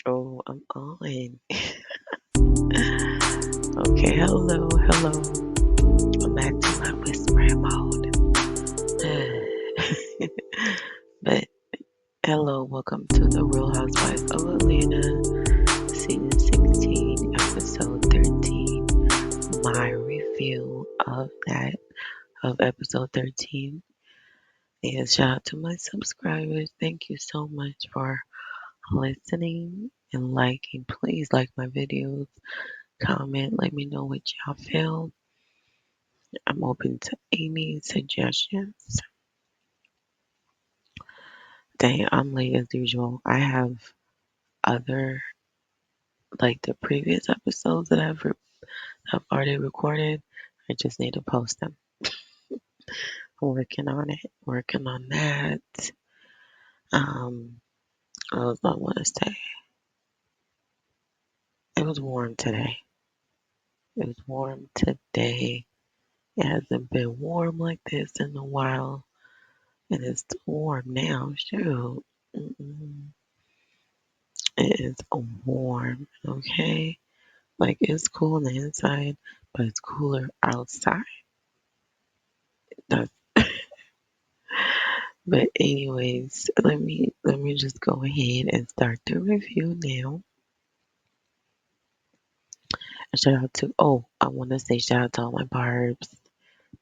Oh, I'm on. Okay, hello. I'm back to my whispering mode. But hello, welcome to the Real Housewives of Atlanta, season 16, episode 13. My review of episode 13. And shout out to my subscribers. Thank you so much for listening and liking. Please like my videos, comment, let me know what y'all feel. I'm open to any suggestions. Dang, I'm late as usual. I have other, like the previous episodes that I've already recorded. I just need to post them. I'm working on it, working on that. Um, what else I want to say? It was warm today. It was warm today. It hasn't been warm like this in a while, and it's warm now. Shoot. Mm-mm. It is warm, okay? Like it's cool on the inside, but it's cooler outside. That's, but anyways, let me just go ahead and start the review now. Shout out to I want to say shout out to all my barbs.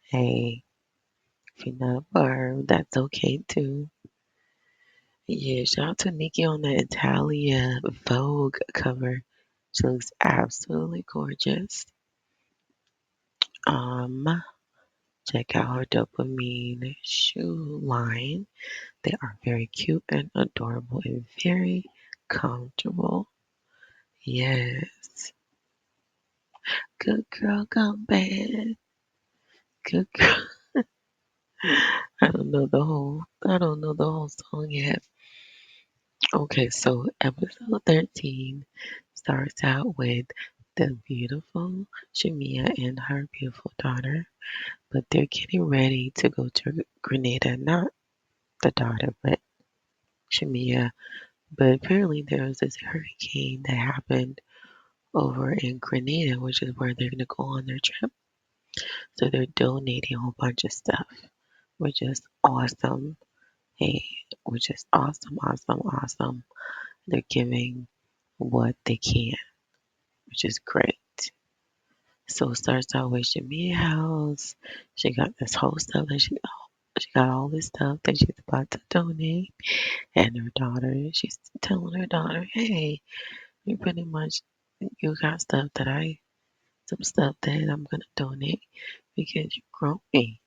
Hey, if you're not a barb, that's okay too. Yeah, shout out to Nikki on the Italia Vogue cover. She looks absolutely gorgeous. Um, Check out her dopamine shoe line. They are very cute and adorable and very comfortable. Yes. Good girl, come bad. Good girl. I don't know the whole song yet. Okay, so episode 13 starts out with the beautiful Shamia and her beautiful daughter, but they're getting ready to go to Grenada. Not the daughter, but Shamia. But apparently there was this hurricane that happened over in Grenada, which is where they're gonna go on their trip. So they're donating a whole bunch of stuff, which is awesome. Hey, which is awesome. They're giving what they can, which is great. So it starts out with Shamia house. She got this whole stuff that she got all this stuff that she's about to donate, and her daughter. She's telling her daughter, "Hey, you pretty much you got some stuff that I'm gonna donate because you're growing,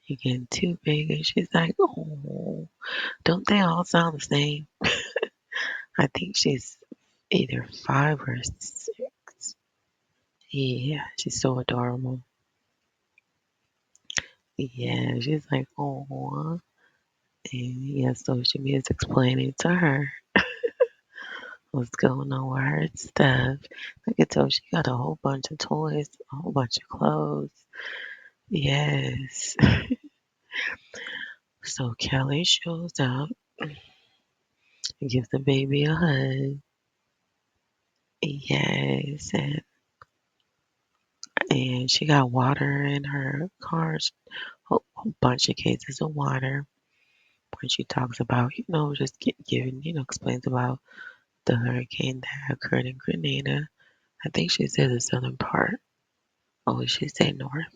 you're getting too big." And she's like, "Oh, don't they all sound the same?" I think she's either 5 or 6. Yeah, she's so adorable. Yeah, she's like, "Oh," and yeah, so she is explaining to her what's going on with her stuff. I could tell she got a whole bunch of toys, a whole bunch of clothes. Yes. So Kelly shows up and gives the baby a hug. Yes, and she got water in her car, whole bunch of cases of water. When she talks about, just giving, explains about the hurricane that occurred in Grenada. I think she said the southern part. Or did she say north?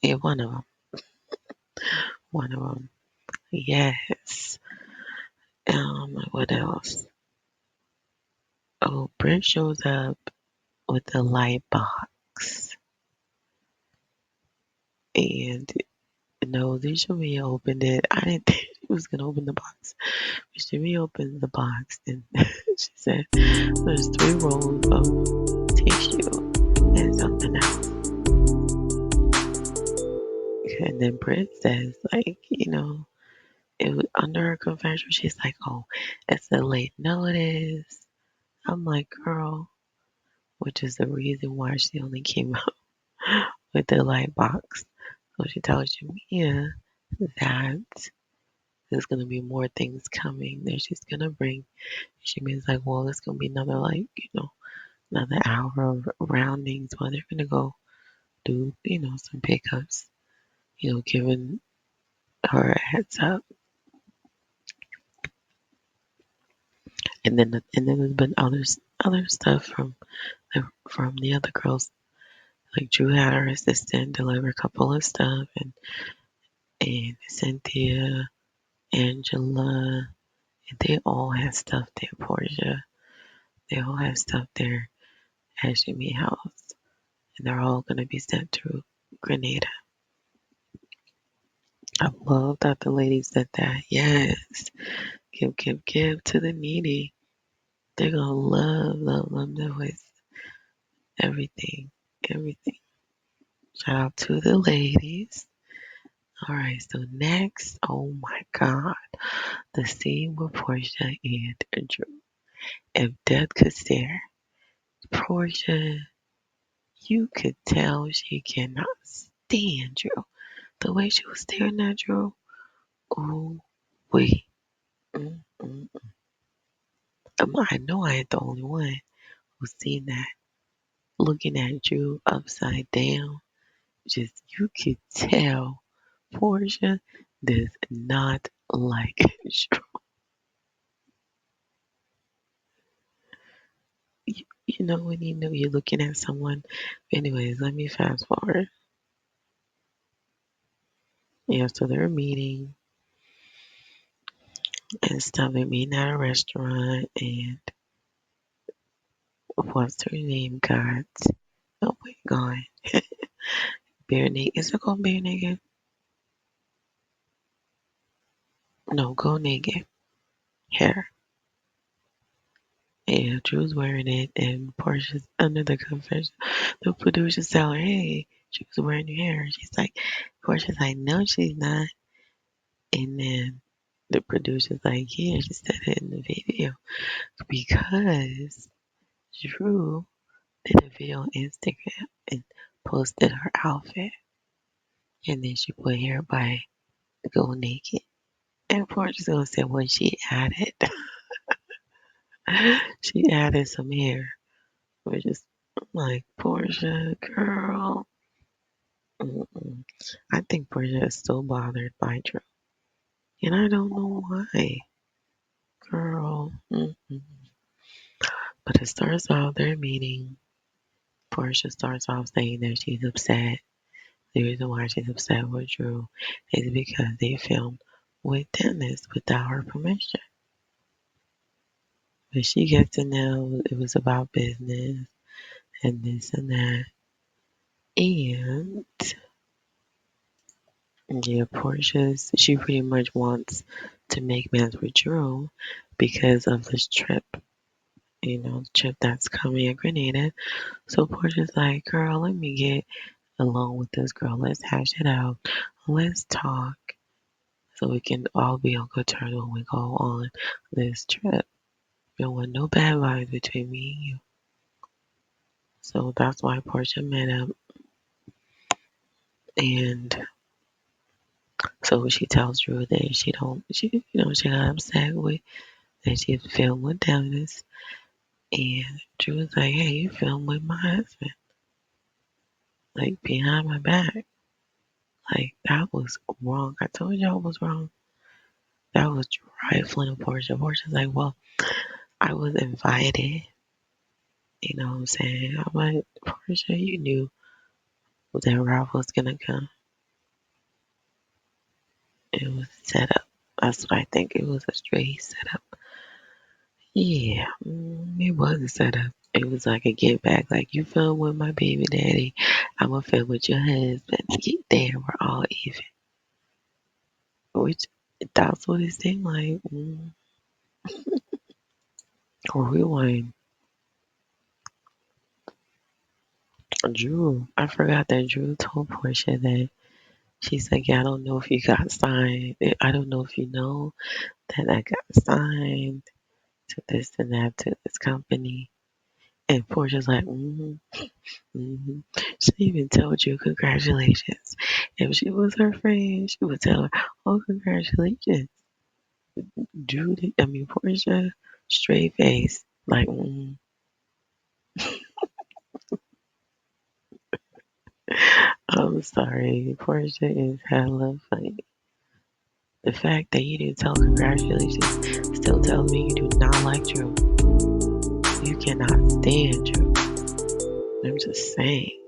Yeah, one of them. One of them. Yes. What else? Oh, Britt shows up with the light box. And no, Shamia opened it. I didn't think she was gonna open the box. But Shamia opened the box and she said, "There's 3 rolls of tissue and something else." And then Britt says, like, it was under her confession. She's like, "Oh, it's a late notice." I'm like, "Girl," which is the reason why she only came out with the light box. So she tells Shamia that there's gonna be more things coming that she's gonna bring. She means like, well, it's gonna be another like, another hour of roundings while they're gonna go do, some pickups, giving her a heads up. And then there's been other stuff from the other girls. Like Drew had her assistant deliver a couple of stuff, and Cynthia, Angela, and they all had stuff there. Portia, they all have stuff there at Jimmy House, and they're all gonna be sent to Grenada. I love that the lady said that. Yes, give to the needy. They're gonna love that was everything, everything. Shout out to the ladies. All right, so next, oh my God, the scene with Portia and Drew. If death could stare, Portia, you could tell she cannot stand Drew. The way she was staring at Drew, oh wait, mm, mm. I know I ain't the only one who's seen that. Looking at Drew upside down, just you could tell Portia does not like Drew. You know when you know you're looking at someone. Anyways, let me fast forward. Yeah, so they're meeting and stuff. They're meeting at a restaurant, and what's her name? God. Oh, wait, gone. Bare Naked. Is it called Bare Naked? No, Go Naked. Hair. Yeah, Drew's wearing it, and Portia's under the confession. The producers tell her, hey, she was wearing your hair. She's like, Portia's like, no, she's not. And then the producer's like, yeah, she said it in the video. Because Drew did a video on Instagram and posted her outfit. And then she put hair by Go Naked. And Portia's gonna say, well, she added some hair. Which is like, Portia, girl. Mm-mm. I think Portia is so bothered by Drew. And I don't know why. Girl. Mm-mm. But it starts off their meeting. Portia starts off saying that she's upset. The reason why she's upset with Drew is because they filmed with Dennis without her permission. But she gets to know it was about business and this and that. And yeah, she pretty much wants to make plans with Drew because of this trip, the trip that's coming at Grenada. So Portia's like, girl, let me get along with this girl. Let's hash it out. Let's talk so we can all be on good terms when we go on this trip. There want no bad vibes between me and you. So that's why Portia met him. And so she tells Drew that she got upset with that she filmed with Dennis. And Drew was like, hey, you filmed with my husband. Like, behind my back. Like, that was wrong. I told y'all it was wrong. That was trifling Portia. Portia's like, well, I was invited. You know what I'm saying? I'm like, Portia, you knew that Ralph was gonna come. It was set up. That's what I think. It was a straight setup. Yeah, it was a setup. It was like a get back. Like, you film with my baby daddy. I'm gonna film with your husband. Get there. We're all even. Which, that's what it seemed like. Rewind. Drew. I forgot that Drew told Portia that she's like, yeah, I don't know if you got signed. I don't know if you know that I got signed to this and that to this company. And Portia's like, mm-hmm. She even told you congratulations. If she was her friend, she would tell her, oh, congratulations. Judy, I mean Portia, straight face, like, I'm sorry, Portia is hella funny. The fact that you didn't tell congratulations still tells me you do not like Drew. You cannot stand Drew. I'm just saying.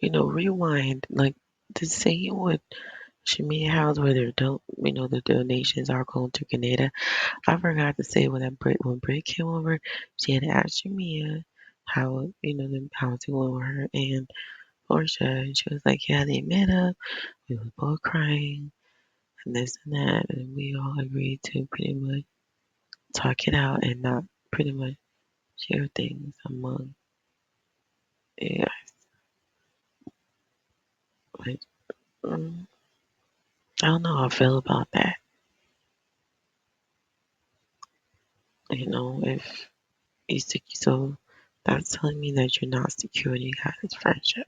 Rewind, like the scene with Shamiya House where they're don't the donations are going to Grenada. I forgot to say when Britt came over, she had asked Shamiya how it's going with her and Portia, and she was like, yeah, they met up. We was both crying and this and that, and we all agreed to pretty much talk it out and not pretty much share things among. Yeah, like, mm, I don't know how I feel about that. If so that's telling me that you're not secure in you guys' friendship.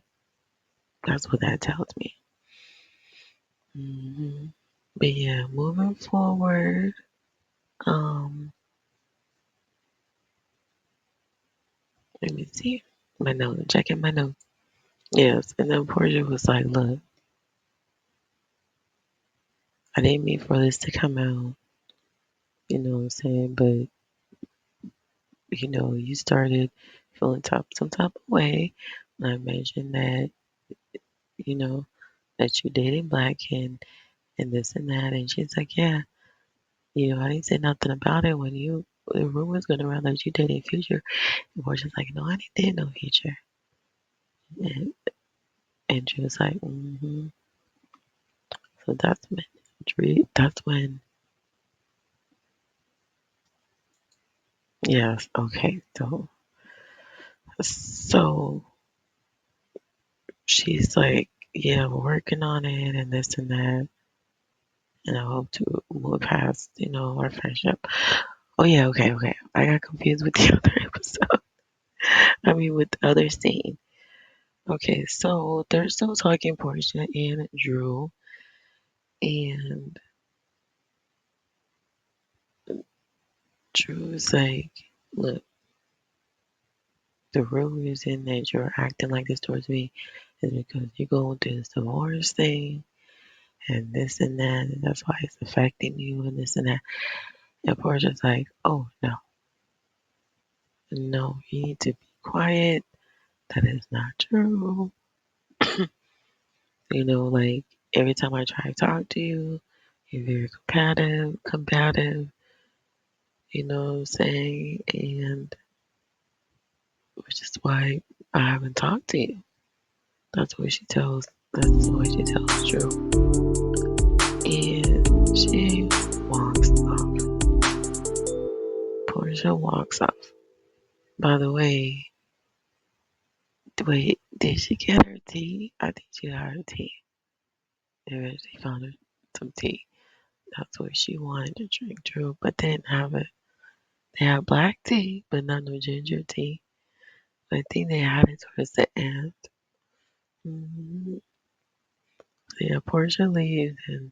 That's what that tells me. But yeah, moving forward, um, let me see my notes. Checking my notes. Yes, and then Portia was like, "Look, I didn't mean for this to come out. You know what I'm saying? But you started feeling some type of way. And I mentioned that you know that you dated black and this and that, and she's like, yeah. I didn't say nothing about it when the rumors going around that you dated Future. And Portia's like, no, I didn't date no Future. And, and she was like, mm-hmm. So that's when, yes, okay. So she's like, yeah, we're working on it and this and that. And I hope to move past, our friendship. Oh yeah, okay. I got confused with the other episode. I mean, with the other scene. Okay, so they're still talking Portia and Drew, and Drew's like, look, the real reason that you're acting like this towards me is because you're going through this divorce thing and this and that, and that's why it's affecting you and this and that. And Portia's like, oh no, you need to be quiet. That is not true. Like every time I try to talk to you, you're very combative, you know what I'm saying? And which is why I haven't talked to you. That's the way she tells Drew. And she walks off. Portia walks off. By the way, wait, did she get her tea? I think she got her tea. They eventually found her some tea. That's what she wanted to drink, Drew, but they didn't have it. They had black tea, but not no ginger tea. I think they had it towards the end. hmm So yeah, Portia leaves and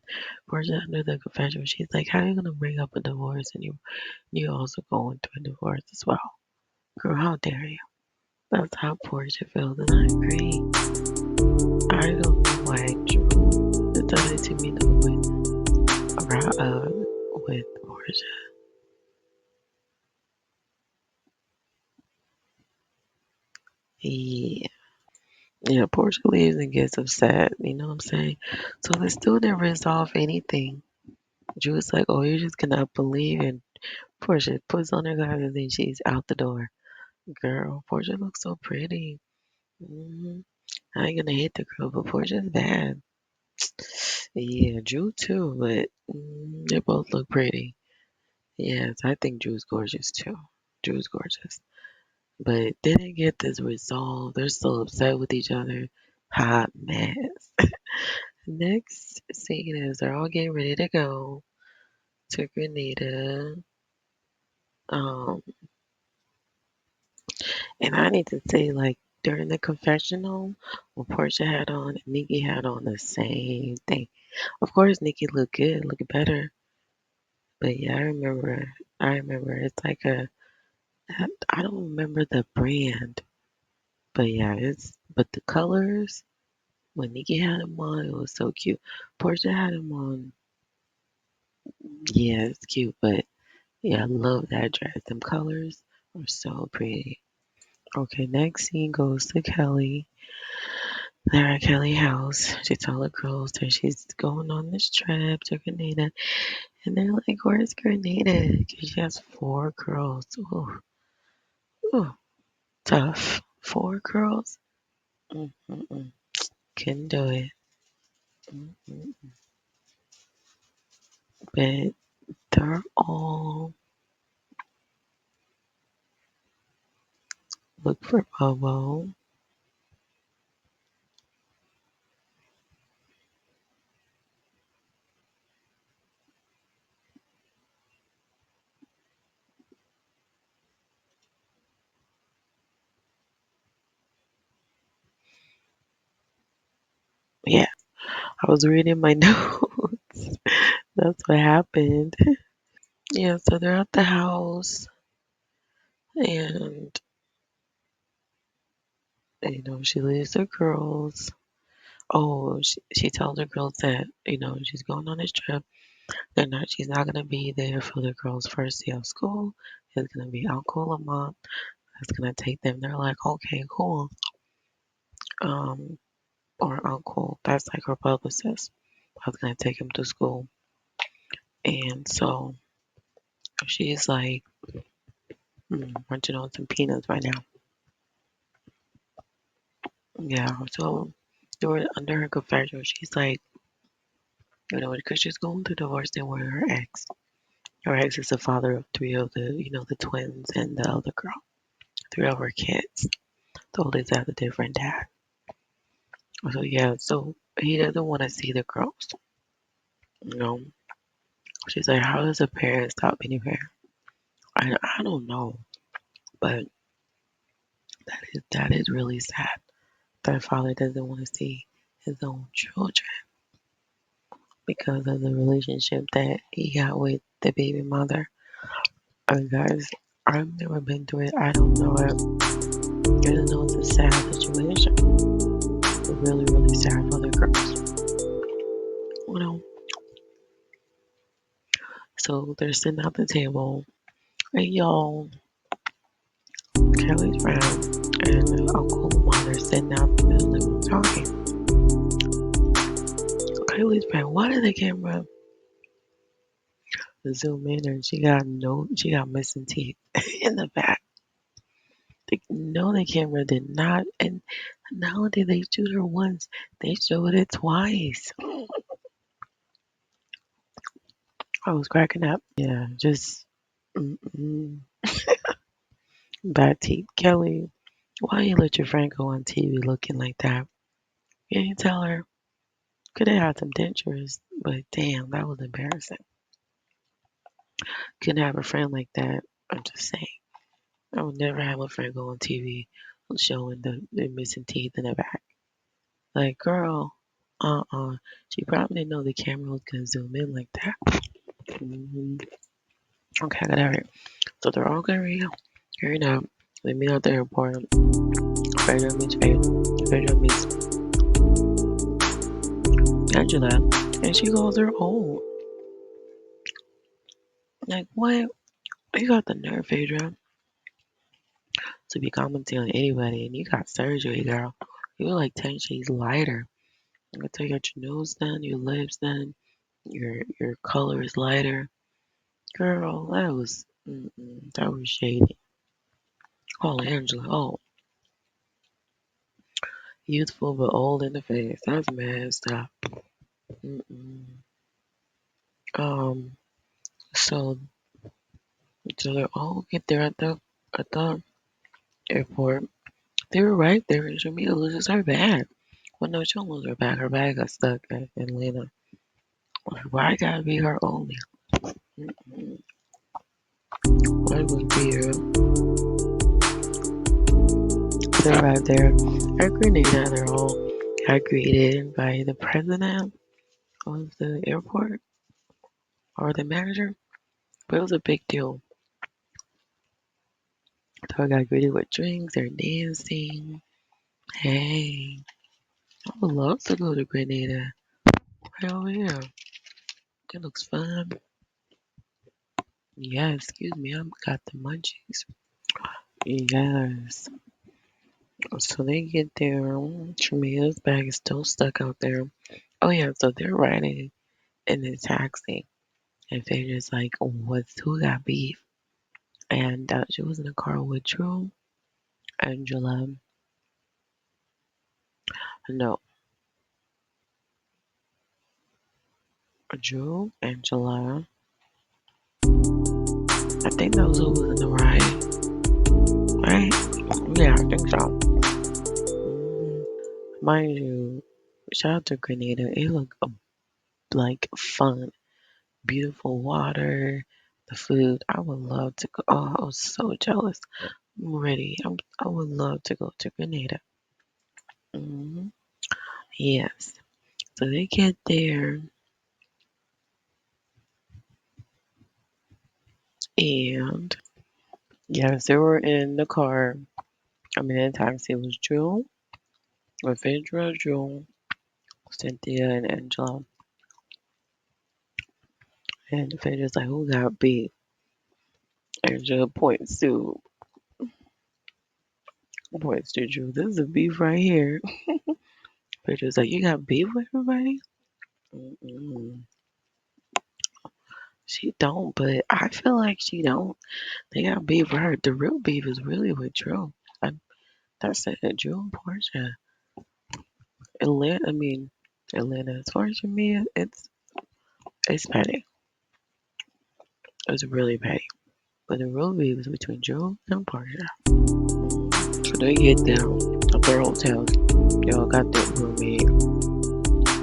Portia under the confession. She's like, "How are you gonna bring up a divorce and you also going through a divorce as well, girl? How dare you?" That's how Portia feels, and I agree. I don't know why Drew decided to meet up with Portia. Yeah. Yeah, Portia leaves and gets upset. You know what I'm saying? So they still didn't resolve anything. Drew's like, "Oh, you're just gonna believe," and Portia puts on her glasses and she's out the door. Girl, Portia looks so pretty. hmm I ain't gonna hate the girl, but Portia's bad. Yeah, Drew too, but they both look pretty. Yes, I think Drew's gorgeous too. Drew's gorgeous. But they didn't get this resolved. They're still upset with each other. Hot mess. Next scene is they're all getting ready to go to Grenada. Um, and I need to say, like, during the confessional, what Portia had on and Nikki had on the same thing. Of course, Nikki looked good, looked better, But yeah, I remember. I remember. It's like a. I don't remember the brand, but yeah, it's. But the colors when Nikki had them on, it was so cute. Portia had them on. Yeah, it's cute, but yeah, I love that dress. Them colors are so pretty. Okay, next scene goes to Kelly. They're at Kelly's house. She told the girls that she's going on this trip to Grenada. And they're like, where's Grenada? Because she has four girls. Ooh, ooh, tough. Four girls? Mm-mm-mm. Couldn't do it. Mm-mm. But they're all look for Bobo. Yeah, I was reading my notes. That's what happened. Yeah, so they're at the house and she leaves the girls. Oh, she tells the girls that, she's going on this trip. She's not gonna be there for the girls' first day of school. It's gonna be Uncle Lamont that's gonna take them. They're like, okay, cool. Um, or Uncle, that's like her publicist. I was gonna take him to school. And so she's like, munching on some peanuts right now. Yeah, so they were under her confession. She's like, because she's going through divorce then with her ex. Her ex is the father of three of the twins and the other girl. Three of her kids. The oldest has a different dad. So yeah, so he doesn't want to see the girls. You know, she's like, how does a parent stop being a parent? I don't know, but that is really sad. That a father doesn't want to see his own children because of the relationship that he got with the baby mother. Guys, I've never been through it. I don't know it. I just know it's a sad situation. Really, really sad for the girls. You know, so they're sitting at the table, and y'all, Kelly's friend and Uncle Lamont are sitting out in the living room talking. Kelly's friend, why did the camera zoom in and she got missing teeth in the back? No, the camera did not, and not only did they shoot her once, they showed it twice. I was cracking up. Yeah, just mm-mm. Bad teeth. Kelly, why you let your friend go on TV looking like that? You didn't tell her. Could have had some dentures, but damn, that was embarrassing. Couldn't have a friend like that. I'm just saying. I would never have a friend go on TV showing the missing teeth in the back. Like, girl, She probably didn't know the camera was gonna zoom in like that. hmm Okay, I got it right. So they're all gearing up. They meet at the airport. Pedro meets Faith. Pedro meets Angela, and she calls her old. Like, what? You got the nerve, Phaedra, to be commenting on anybody, and you got surgery, girl. You were like 10 shades lighter. I can tell you got your nose done, your lips done, your color is lighter. Girl, that was shady. Oh, Angela, oh, youthful but old in the face. That's messed up. Mm-mm. Um, so so they all get there at the airport. They were right there, and Jamila loses her bag. Well, no, she don't lose her bag. Her bag got stuck in Atlanta. Why gotta be her only? Mm-mm. Why would be her? They arrived there at Grenada. They're all got greeted by the president of the airport or the manager. But it was a big deal. So I got greeted with drinks, they're dancing. Hey, I would love to go to Grenada. Hell yeah. It looks fun. Yeah, excuse me, I've got the munchies. Yes. So they get there. Tramia's bag is still stuck out there. Oh yeah, so they're riding in the taxi. And Phaedra's like, who got beef? And she was in a car with Drew, Angela, no, Drew, Angela. I think that was who was in the ride, right? Yeah, I think so. hmm Mind you, shout out to Grenada. It looked like fun, beautiful water, the food. I would love to go. Oh, I was so jealous. I'm ready. I would love to go to Grenada. hmm Yes. So they get there, and yes, they were in the car. I mean, in the taxi, it was Drew, Phaedra, Drew, Cynthia, and Angela. And Phaedra's like, who got beef? Angela points to Drew. This is a beef right here. Phaedra's like, you got beef with everybody? Mm-mm. She don't, but I feel like she don't. They got beef with her. The real beef is really with Drew. I, that's it. Drew and Portia. Atlanta, I mean, Atlanta. As far as me, it's petty. It's really petty. But the real beef is between Drew and Portia. So they get down at their hotels. They all got their roommate.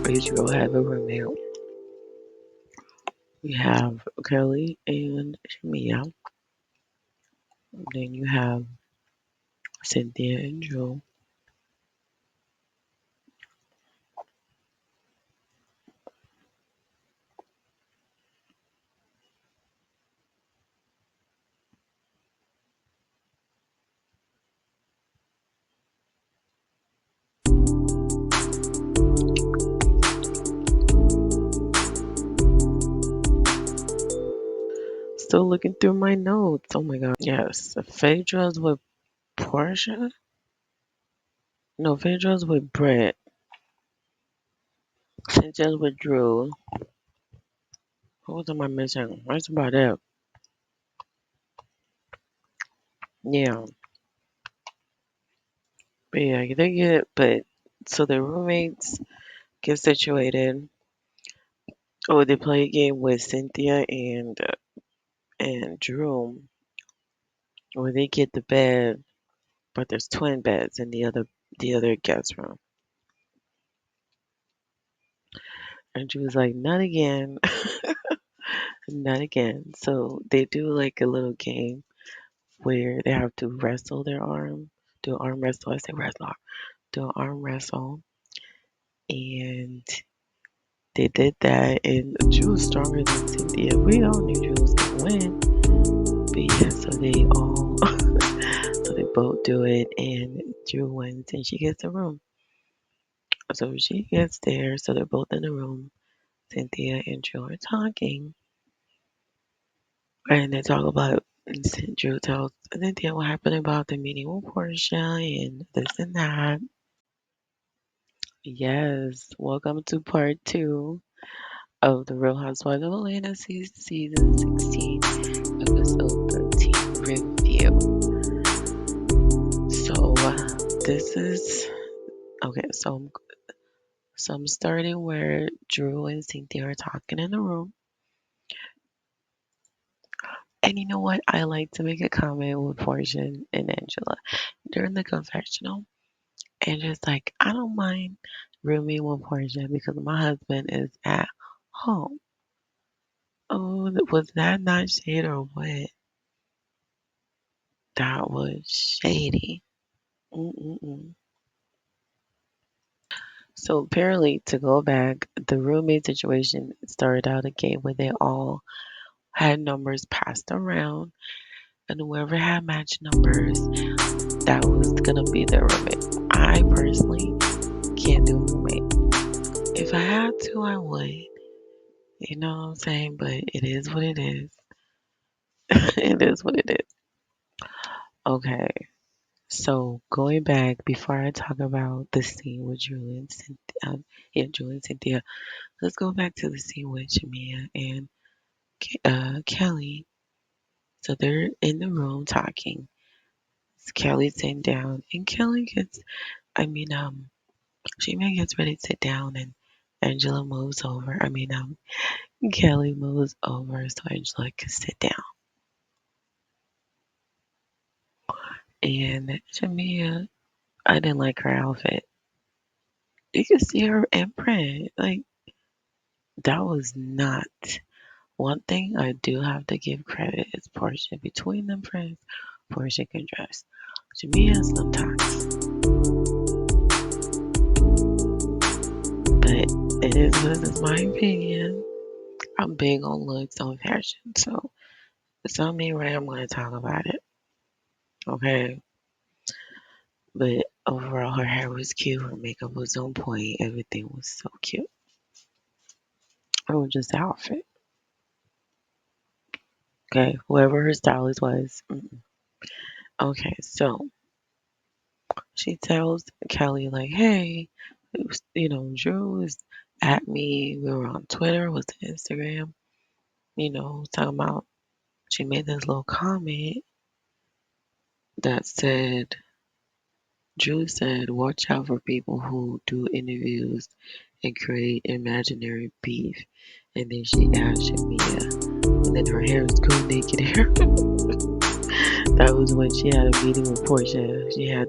Each girl have a roommate. We have Kelly and Mia. Then you have Cynthia and Joe. Still looking through my notes. Oh my god. Yes. Phaedra's with Portia? No, Phaedra's with Brett. Cynthia's with Drew. Who else am I missing? That's about it. Yeah. But yeah, they get, but so their roommates get situated. Oh, they play a game with Cynthia and Drew, where they get the bed, but there's twin beds in the other guest room. And she was like, "Not again, not again." So they do like a little game where they have to wrestle their arm, do an arm wrestle. I say wrestle, do an arm wrestle, and they did that. And Drew was stronger than Cynthia. We all knew Drew was gonna win, but yeah. So they both do it, and Drew wins, and she gets the room. So she gets there. So they're both in the room. Cynthia and Drew are talking, and they talk about. And Drew tells Cynthia what happened about the meeting with Portia and this and that. Yes, welcome to part two of the Real Housewives of Atlanta season 16, episode 13 review. So this is okay. So I'm starting where Drew and Cynthia are talking in the room. And you know what? I like to make a comment with Portia and Angela during the confessional. And just like, I don't mind rooming with Portia because my husband is at home. Oh, was that not shade or what? That was shady. Mm-mm-mm. So apparently, to go back, the roommate situation started out again where they all had numbers passed around, and whoever had matched numbers, that was gonna be their roommate. I personally can't do roommate. If I had to, I would. You know what I'm saying? But it is what it is. It is what it is. Okay. So going back before I talk about the scene with Julie and Cynthia, yeah, Julie and Cynthia, let's go back to the scene with Jamia and Kelly. So they're in the room talking. Kelly's sitting down, and Kelly gets, I mean, Jamia gets ready to sit down, and Angela moves over. Kelly moves over so Angela can sit down. And Jamia, I didn't like her outfit. You can see her imprint. Like, that was not. One thing I do have to give credit is Portia. Between them friends, Portia can dress. Jamia sometimes. But it is what it is, my opinion. I'm big on looks, on fashion, so it's on me right. I'm going to talk about it. Okay. But overall, her hair was cute. Her makeup was on point. Everything was so cute. It was just the outfit. Okay. Whoever her stylist was. Okay. So she tells Kelly, like, hey, Drew was at me. We were on Twitter, was it Instagram, talking about, she made this little comment that said, Drew said, watch out for people who do interviews and create imaginary beef. And then she asked Shamia, and then her hair was go naked hair. That was when she had a meeting with Portia. She had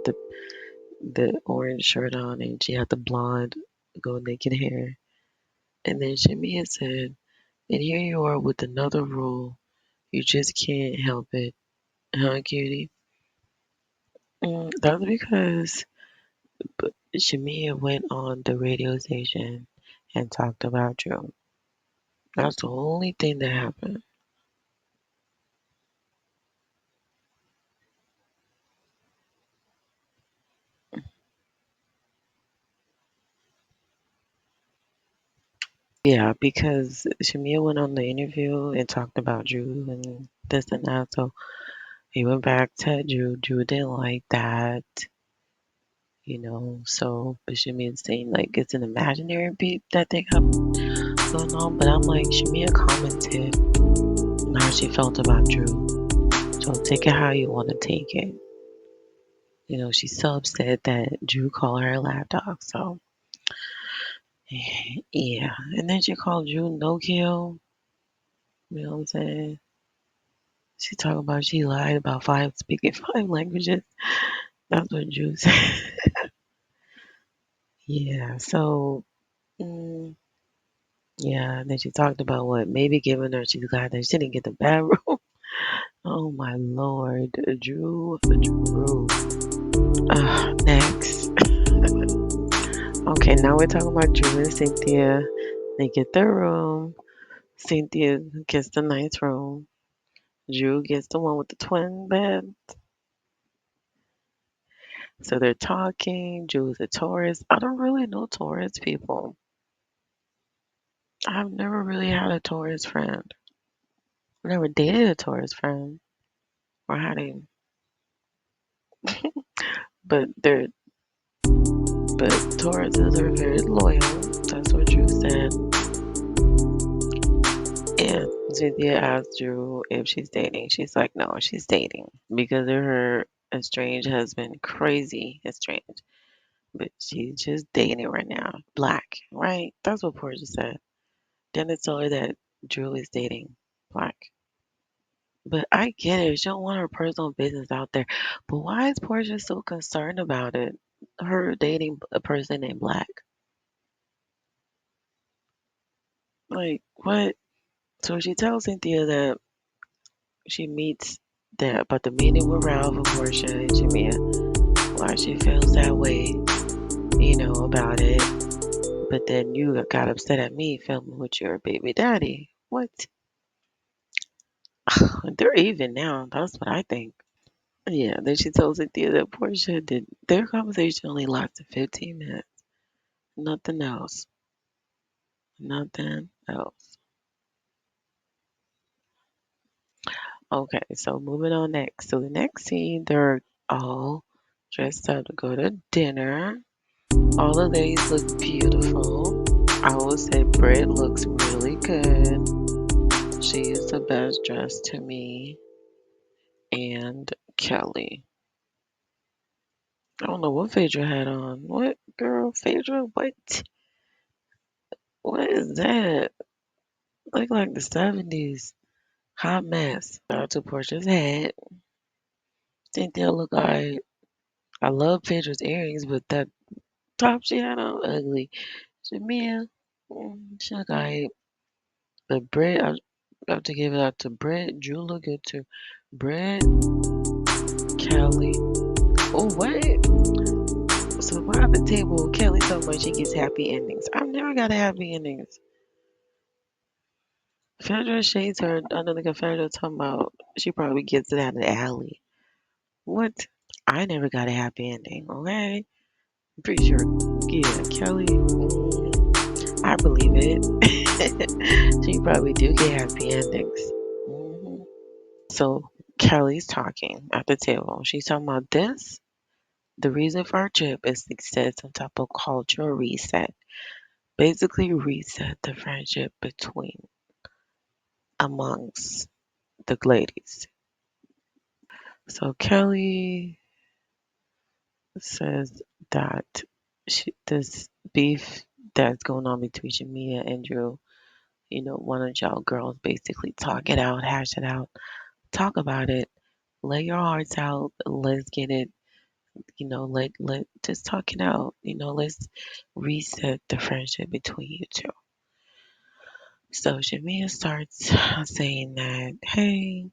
the orange shirt on and she had the blonde go naked hair. And then Shamia said, and here you are with another rule. You just can't help it. Huh, cutie? That's because Shamia went on the radio station and talked about Drew. That's the only thing that happened. Yeah, because Shamia went on the interview and talked about Drew and this and that. So he went back to Drew. Drew didn't like that, So but Shamia's saying like it's an imaginary beat that they got going on. But I'm like, Shamia commented on how she felt about Drew. So take it how you want to take it. She's so upset that Drew called her a lapdog. So yeah. And then she called Drew no kill. You know what I'm saying? She talking about she lied about speaking five languages. That's what Drew said. Yeah. So yeah. And then she talked about what maybe giving her. She's glad that she didn't get the bad room. Oh my lord, Drew. Next. Okay, now we're talking about Drew and Cynthia. They get their room. Cynthia gets the nice room. Drew gets the one with the twin bed. So they're talking. Drew's a Taurus. I don't really know Taurus people. I've never really had a Taurus friend. I never dated a Taurus friend. Or had a, but Tauruses are very loyal. That's what Drew said. And Cynthia asked Drew if she's dating. She's like, no, she's dating because of her estranged husband. Crazy estranged. But she's just dating right now. Black, right? That's what Portia said. Dennis told her that Drew is dating Black. But I get it. She don't want her personal business out there. But why is Portia so concerned about it? Her dating a person named Black. Like, what? So she tells Cynthia that she meets that about the meeting with Ralph and Portia and Jamia. Why she feels that way, about it. But then you got upset at me filming with your baby daddy. What? They're even now. That's what I think. Yeah, then she told Cynthia that Portia did their conversation only lasted 15 minutes. Nothing else. Nothing else. Okay, so moving on next. So the next scene, they're all dressed up to go to dinner. All the ladies look beautiful. I will say Britt looks really good. She is the best dressed to me. And Kelly. I don't know what Phaedra had on. What girl, Phaedra? What? What is that? Look like the 70s. Hot mess. Shout out to Portia's head. Cynthia look alright. I love Phaedra's earrings, but that top she had on ugly. Jamia, she look alright. But Britt, I have to give it out to Britt. Drew look good too. Britt, Kelly. Oh, what? So we're at the table. Kelly talking about she gets happy endings. I've never got a happy endings. Phaedra shades her under the Confederate talking about she probably gets it out of the alley. What? I never got a happy ending, okay? I'm pretty sure, yeah, Kelly, I believe it. She probably do get happy endings. hmm So Kelly's talking at the table. She's talking about this. The reason for our trip is to set some type of cultural reset. Basically, reset the friendship between amongst the ladies. So Kelly says that this beef that's going on between Shamia and Drew, one of y'all girls basically talk it out, hash it out, talk about it, lay your hearts out, let's get it, let just talk it out, let's reset the friendship between you two. So Shamia starts saying that, hey,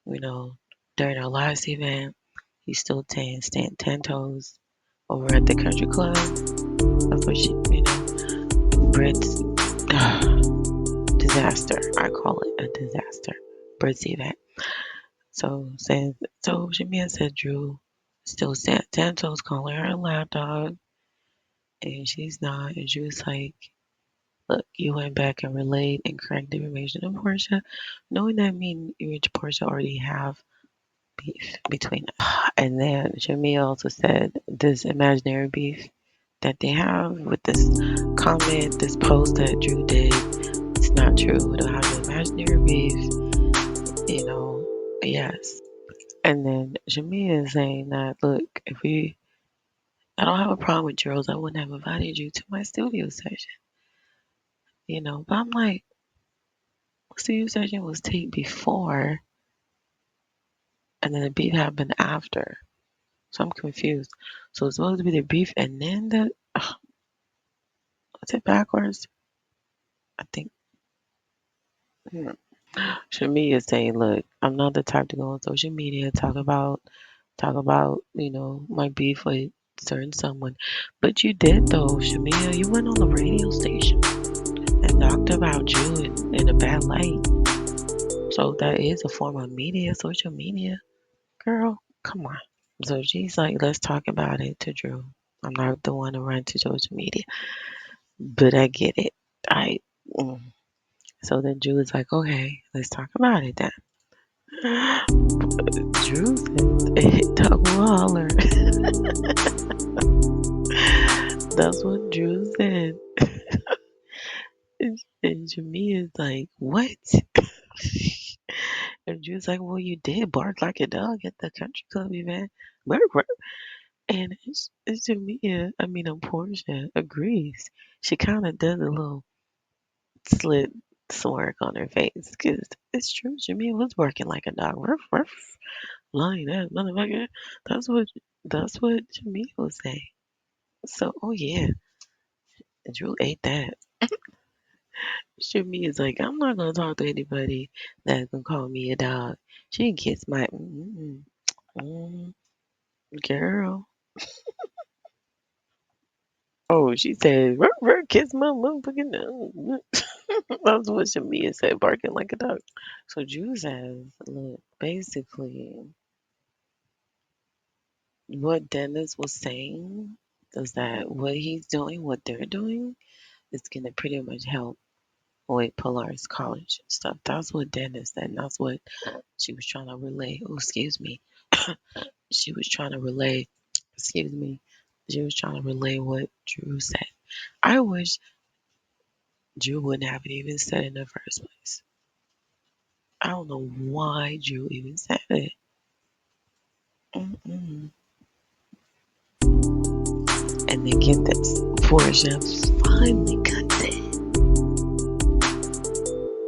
you know, during our last event, you still stand 10 toes over at the country club. That's what Brit's disaster. I call it a disaster. Brit's event. So Shamia said Drew still stand 10 toes calling her a lapdog, and she's not. And Drew's like, look, you went back and relayed incorrect information to Portia, knowing that me and you and Portia already have beef between us. And then Shamia also said this imaginary beef that they have with this comment, this post that Drew did, it's not true. We don't have an imaginary beef, yes. And then Shamia is saying that, look, I don't have a problem with Drills. I wouldn't have invited you to my studio session, But I'm like, studio session was taped before, and then the beef happened after. So I'm confused. So it's supposed to be the beef and then is it backwards? I think. Hmm. Shamia is saying, look, I'm not the type to go on social media talk about, my beef with certain someone. But you did though, Shamia. You went on the radio station and talked about you in a bad light. So that is a form of media, social media. Girl, come on. So she's like, let's talk about it to Drew. I'm not the one to run to social media. But I get it. I mm. So then Drew is like, okay, let's talk about it then. Drew said, dog will holler. That's what Drew said. And Jamia is like, what? And Drew's like, well, you did bark like a dog at the country club event. Bark, bark. And it's Jamia, Portia agrees. She kind of does a little slit smirk on her face because it's true. Jamia was barking like a dog. Ruff, ruff. Lying ass motherfucker. That's what that's what Jamia was saying. So, oh yeah, Drew ate that. Shimmy is like, I'm not gonna talk to anybody that's gonna call me a dog. She gets my mm, girl. Oh, she said, "Ruh, ruh, kiss my motherfucking nose." That's what Shamia said, barking like a dog. So Drew says, look, basically, what Dennis was saying is that what he's doing, what they're doing, is going to pretty much help with Polaris College stuff. That's what Dennis said. And that's what she was trying to relay. Oh, excuse me. She was trying to relay, excuse me. She was trying to relay what Drew said. I wish Drew wouldn't have it even said in the first place. I don't know why Drew even said it. Mm-mm. And then get this. Portia finally cuts it.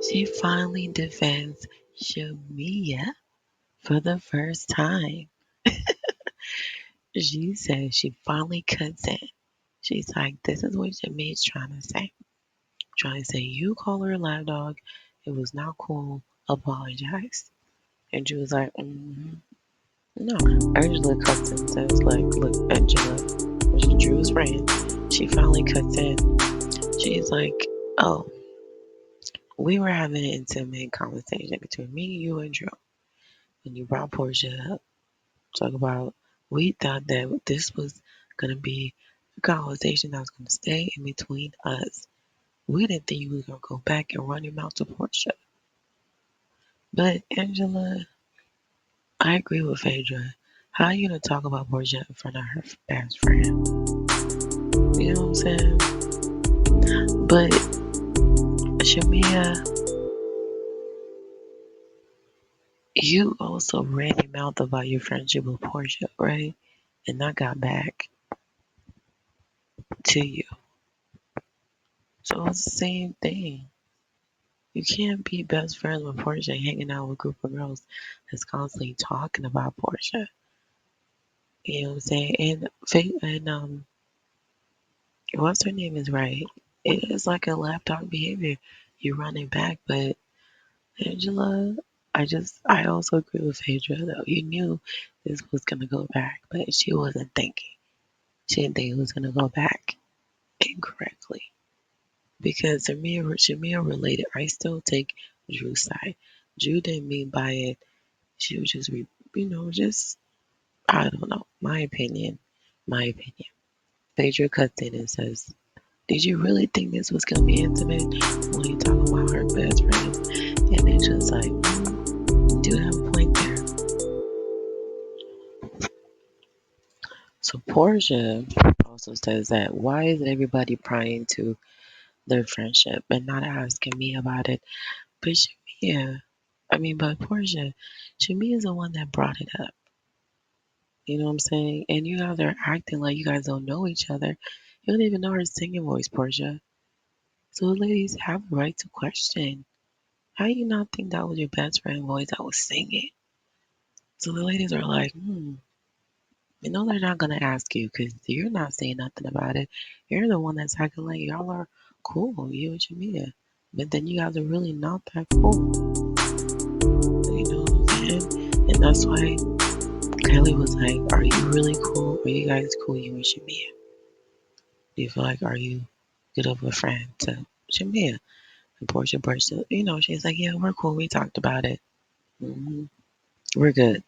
She finally defends Shamia for the first time. She says she finally cuts in. She's like, this is what Shamia's trying to say. Trying to say, you call her a lap dog. It was not cool. Apologize. And Drew's like, no. Angela cuts in and says, like, look, Angela, which is Drew's friend, she finally cuts in. She's like, oh, we were having an intimate conversation between me, you, and Drew. And you brought Portia up. Talk about, we thought that this was going to be a conversation that was going to stay in between us. We didn't think you was going to go back and run your mouth to Portia. But Angela, I agree with Phaedra. How are you going to talk about Portia in front of her best friend? You know what I'm saying? But Shamia, you also ran your mouth about your friendship with Portia, right? And I got back to you. So it's the same thing. You can't be best friends with Portia hanging out with a group of girls that's constantly talking about Portia. You know what I'm saying? And what's her name is right. It is like a lapdog behavior. You run it back, but Angela, I also agree with Phaedra though. You knew this was gonna go back, but she wasn't thinking. She didn't think it was gonna go back incorrectly. Because Shamia related, I still take Drew's side. Drew didn't mean by it. She was just, just, I don't know. My opinion. My opinion. Phaedra cuts in and says, did you really think this was going to be intimate when you talk about her best friend? And it's just like, you do have a point there. So Portia also says that, why is everybody prying to their friendship and not asking me about it? But but Portia, Shamia is the one that brought it up. You know what I'm saying? And you guys are acting like you guys don't know each other. You don't even know her singing voice, Portia. So ladies have a right to question. How you not think that was your best friend voice that was singing? So the ladies are like, you know they're not gonna ask you because you're not saying nothing about it. You're the one that's acting like y'all are cool, you and Shamia. But then you guys are really not that cool. You know what I'm saying? And that's why Kelly was like, are you really cool? Are you guys cool, you and Shamia? Do you feel like, are you good of a friend to Shamia? And Portia burst out, she's like, yeah, we're cool. We talked about it. We're good.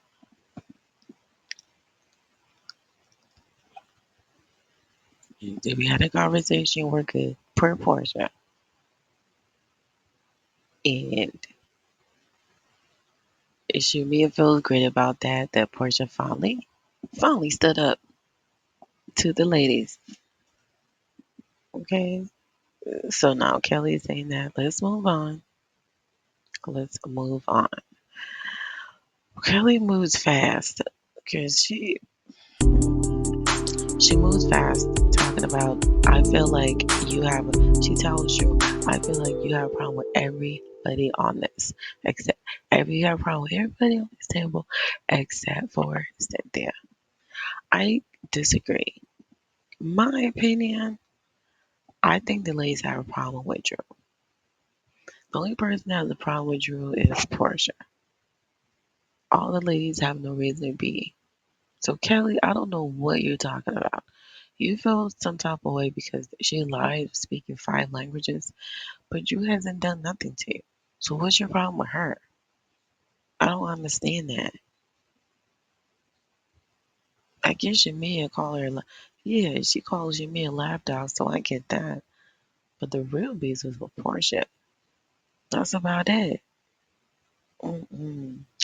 We had a conversation. We're good. Per Portia. And Shamia feels great about that, that Portia finally stood up to the ladies. Okay. So now Kelly's saying that let's move on. Let's move on. Kelly moves fast because she moves fast, talking about, I feel like she tells you, I feel like you have a problem with everybody on this, except, you have a problem with everybody on this table, except for Cynthia. I disagree. My opinion, I think the ladies have a problem with Drew. The only person that has a problem with Drew is Portia. All the ladies have no reason to be. So Kelly, I don't know what you're talking about. You feel some type of way because she lied speaking 5 languages, but Drew hasn't done nothing to you. So what's your problem with her? I don't understand that. I guess Shamia call her, yeah, she calls Shamia lapdog, so I get that. But the real beast was with Portia. That's about it.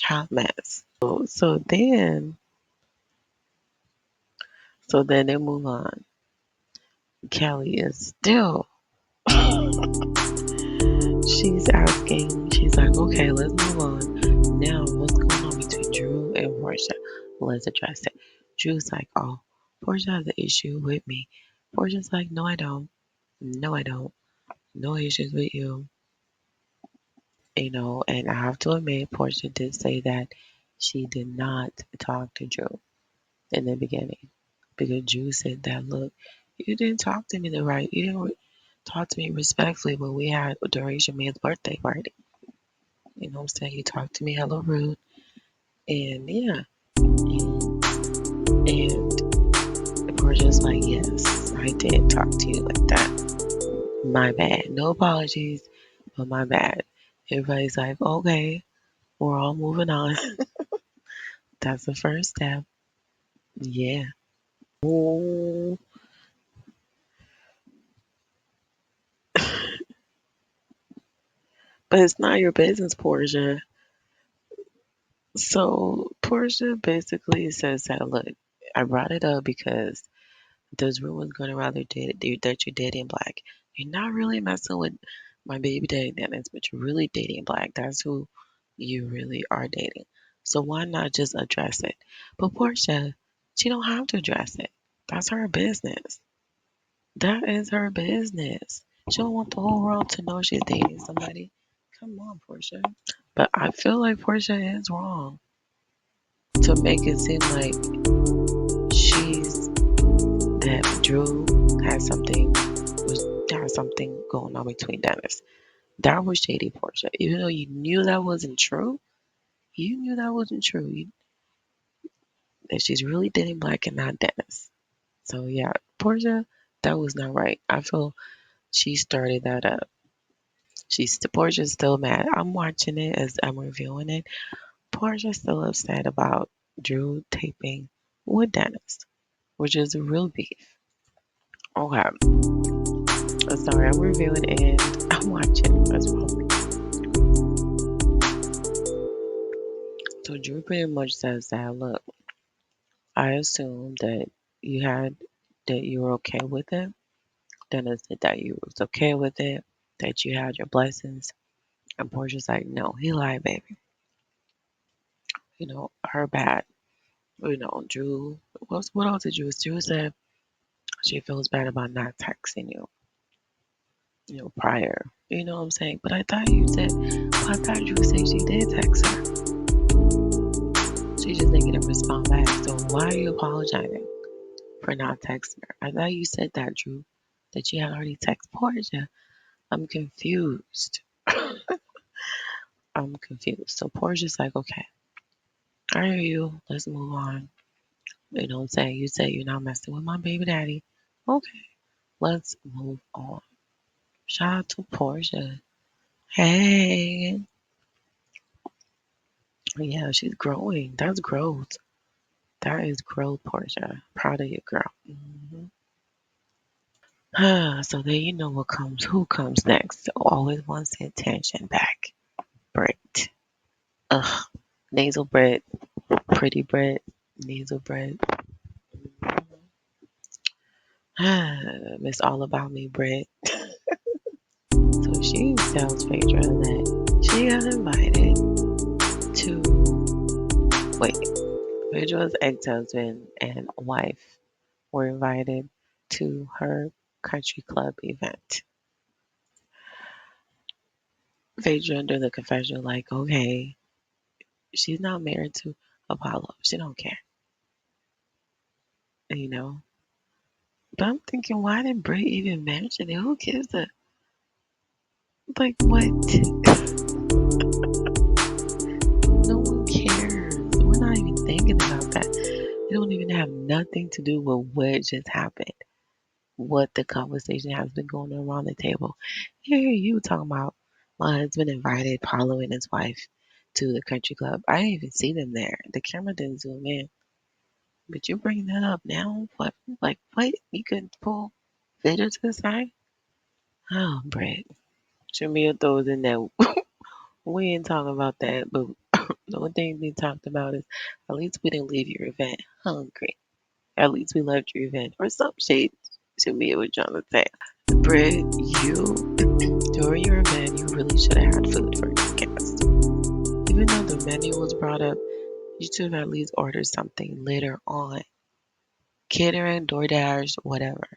Hot mess. So then they move on. Kelly is still, she's asking, she's like, okay, let's move on. Now, what's going on between Drew and Portia? Let's address it. Drew's like, oh, Portia has an issue with me. Portia's like, no, I don't. No, I don't. No issues with you. And I have to admit, Portia did say that she did not talk to Drew in the beginning because Drew said that, look, you didn't talk to me you didn't talk to me respectfully when we had Dorasia Man's birthday party. You know what I'm saying? You talked to me hella rude, and yeah, and Portia's like, yes, I did talk to you like that. My bad. No apologies, but my bad. Everybody's like, okay, we're all moving on. That's the first step. Yeah. Oh, but it's not your business, Portia. So Portia basically says that, look, I brought it up because there's rumors going around that you're dating Black. You're not really messing with my baby daddy Dennis, but you're really dating Black. That's who you really are dating. So why not just address it? But Portia, she don't have to address it. That's her business. That is her business. She don't want the whole world to know she's dating somebody. Come on, Portia. But I feel like Portia is wrong to make it seem like she's that Drew has something going on between Dennis. That was shady, Portia. Even though you knew that wasn't true, you knew that wasn't true. That she's really dating Black and not Dennis. So yeah, Portia, that was not right. I feel she started that up. Portia's still mad. I'm watching it as I'm reviewing it. Portia's still upset about Drew taping with Dennis, which is a real beef. Okay. Sorry, I'm reviewing and I'm watching as well. So Drew pretty much says that, look, I assumed that you were okay with it. Dennis said that you was okay with it, that you had your blessings. And Portia's like, no, he lied, baby. Her bad. Drew, what else did Drew said she feels bad about not texting you, prior. You know what I'm saying? But I thought Drew said she did text her. She just didn't respond back. So why are you apologizing for not texting her? I thought you said that, Drew, that you had already texted Portia. I'm confused. I'm confused. So Portia's like, okay, I hear you. Let's move on. You know what I'm saying? You say you're not messing with my baby daddy. Okay, let's move on. Shout out to Portia. Hey. Yeah, she's growing. That's growth. That is growth, Portia. Proud of you, girl. So then you know who comes next. Always wants the attention back. Brett. Ugh. Nasal Brett. Pretty Brett. Nasal Brett. Miss All About Me Brett. So she tells Phaedra that she got invited to wait. Phaedra's ex-husband and wife were invited to her country club event. Phaedra under the confession, like, okay, she's not married to Apollo. She don't care, you know. But I'm thinking, why did Bray even mention it? Who gives a like what? No one cares. We're not even thinking about that. It don't even have nothing to do with what just happened. what the conversation has been going on around the table. Here you talking about my husband invited Paulo and his wife to the country club. I didn't even see them there. The camera didn't zoom in. But you bring that up now? What? Like what? You could pull Vader to the side? Oh, Brett. Shamia throws in there. We ain't talking about that, but the only thing we talked about is at least we didn't leave your event hungry. At least we left your event or some shade. Shamia was trying to say. Brett, you during your event, you really should have had food for your guests. Even though the menu was brought up, you should have at least ordered something later on. Catering, DoorDash, whatever.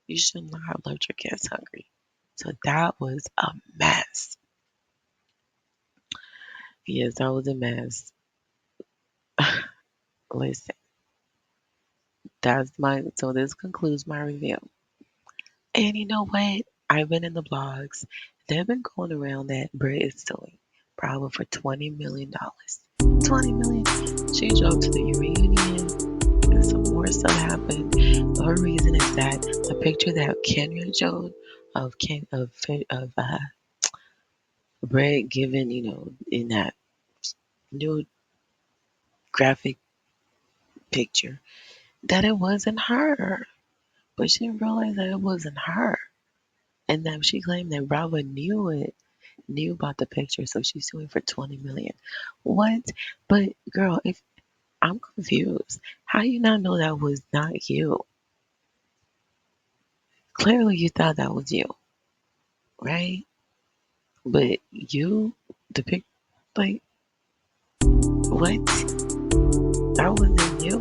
You should not have left your guests hungry. So that was a mess. Yes, that was a mess. Listen, so this concludes my review. And you know what? I've been in the blogs. They've been going around that Brit is suing probably for $20 million. 20 million. She drove to the reunion and some more stuff happened. The whole reason is that the picture that Kenya showed of Brit given, in that new graphic picture, that it wasn't her. But she didn't realize that it wasn't her. And that she claimed that Bravo knew about the picture, so she's suing for 20 million. What? But girl, if I'm confused, how you not know that was not you? Clearly you thought that was you, right? But you, the pic, like, what? That wasn't you?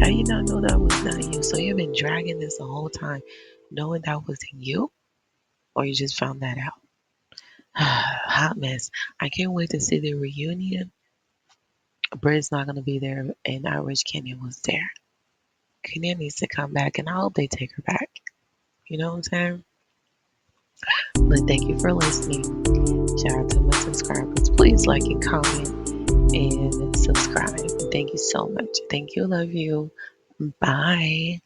How you not know that was not you? So you've been dragging this the whole time, knowing that wasn't you? Or you just found that out? Hot mess. I can't wait to see the reunion. Britt's not gonna be there, and I wish Kenya was there. Kenya needs to come back, and I hope they take her back. You know what I'm saying? But thank you for listening. Shout out to my subscribers. Please like and comment and subscribe. Thank you so much. Thank you. Love you. Bye.